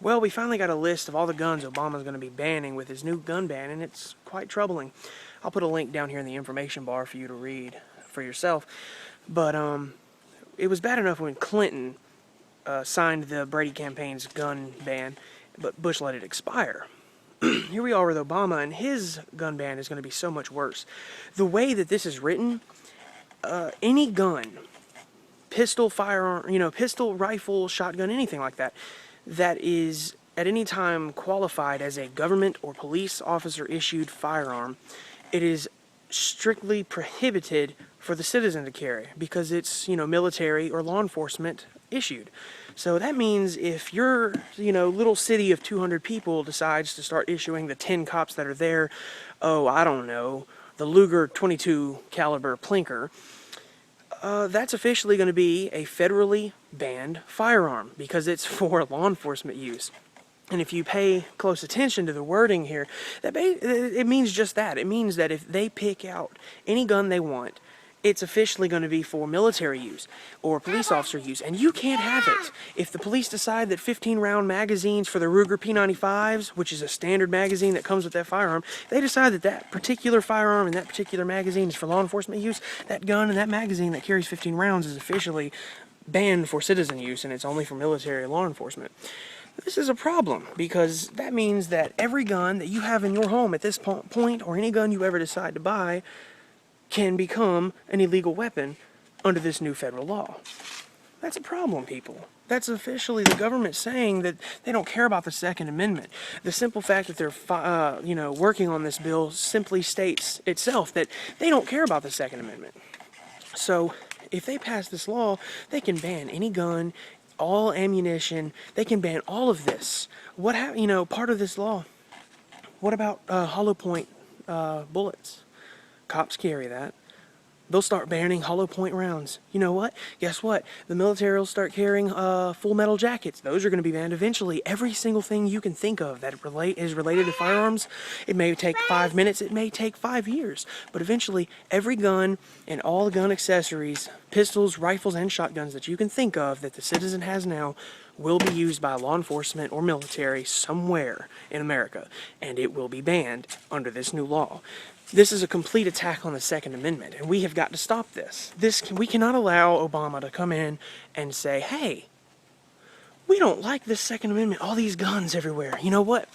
Well, we finally got a list of all the guns Obama's going to be banning with his new gun ban, and it's quite troubling. I'll put a link down here in the information bar for you to read for yourself. But it was bad enough when Clinton signed the Brady campaign's gun ban, but Bush let it expire. Here we are with Obama, and his gun ban is going to be so much worse. The way that this is written, any gun, pistol, firearm, pistol, rifle, shotgun, anything like that, that is at any time qualified as a government or police officer issued firearm, it is strictly prohibited for the citizen to carry because it's, military or law enforcement issued. So that means if your, little city of 200 people decides to start issuing the 10 cops that are there, I don't know, the Luger 22 caliber Plinker, that's officially going to be a federally banned firearm because it's for law enforcement use. And if you pay close attention to the wording here, it means just that. It means that if they pick out any gun they want, it's officially going to be for military use or police officer use, and you can't have it. If the police decide that 15-round magazines for the Ruger P95s, which is a standard magazine that comes with that firearm, they decide that that particular firearm and that particular magazine is for law enforcement use, that gun and that magazine that carries 15 rounds is officially banned for citizen use, and it's only for military law enforcement. This is a problem because that means that every gun that you have in your home at this point, or any gun you ever decide to buy, can become an illegal weapon under this new federal law. That's a problem, people. That's officially the government saying that they don't care about the Second Amendment. The simple fact that they're, working on this bill simply states itself that they don't care about the Second Amendment. So, if they pass this law, they can ban any gun, all ammunition. They can ban all of this. Part of this law. What about hollow point bullets? Cops carry that. They'll start banning hollow point rounds. You know what? Guess what? The military will start carrying full metal jackets. Those are going to be banned eventually. Every single thing you can think of that is related to firearms, it may take 5 minutes, it may take 5 years. But eventually, every gun and all the gun accessories, pistols, rifles, and shotguns that you can think of that the citizen has now will be used by law enforcement or military somewhere in America. And it will be banned under this new law. This is a complete attack on the Second Amendment, and we have got to stop this. We cannot allow Obama to come in and say, hey, we don't like this Second Amendment, all these guns everywhere. You know what?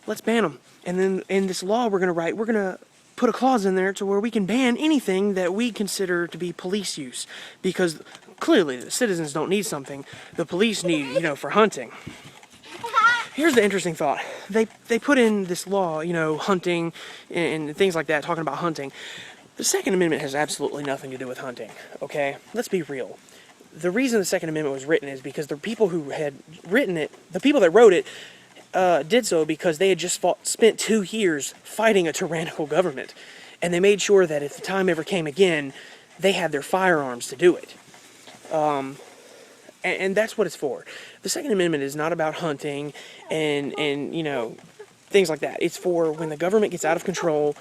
Let's ban them. And then in this law we're going to put a clause in there to where we can ban anything that we consider to be police use. Because clearly the citizens don't need something the police need, for hunting. Here's the interesting thought. They put in this law, hunting and things like that, talking about hunting. The Second Amendment has absolutely nothing to do with hunting, okay? Let's be real. The reason the Second Amendment was written is because the people who had written it, the people that wrote it, did so because they had just spent 2 years fighting a tyrannical government. And they made sure that if the time ever came again, they had their firearms to do it. And that's what it's for. The Second Amendment is not about hunting and things like that. It's for when the government gets out of control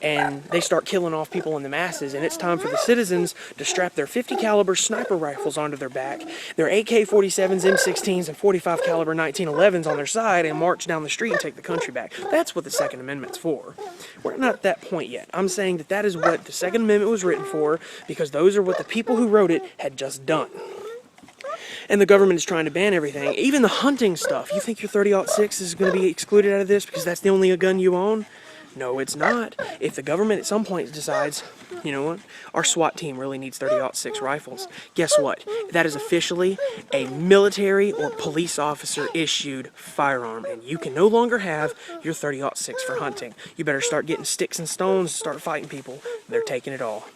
and they start killing off people in the masses, and it's time for the citizens to strap their 50 caliber sniper rifles onto their back, their AK-47s, M16s, and 45 caliber 1911s on their side, and march down the street and take the country back. That's what the Second Amendment's for. We're not at that point yet. I'm saying that is what the Second Amendment was written for because those are what the people who wrote it had just done. And the government is trying to ban everything, even the hunting stuff. You think your .30-06 is going to be excluded out of this because that's the only gun you own? No, it's not. If the government at some point decides, you know what, our SWAT team really needs .30-06 rifles, guess what? That is officially a military or police officer issued firearm, and you can no longer have your .30-06 for hunting. You better start getting sticks and stones and start fighting people. They're taking it all.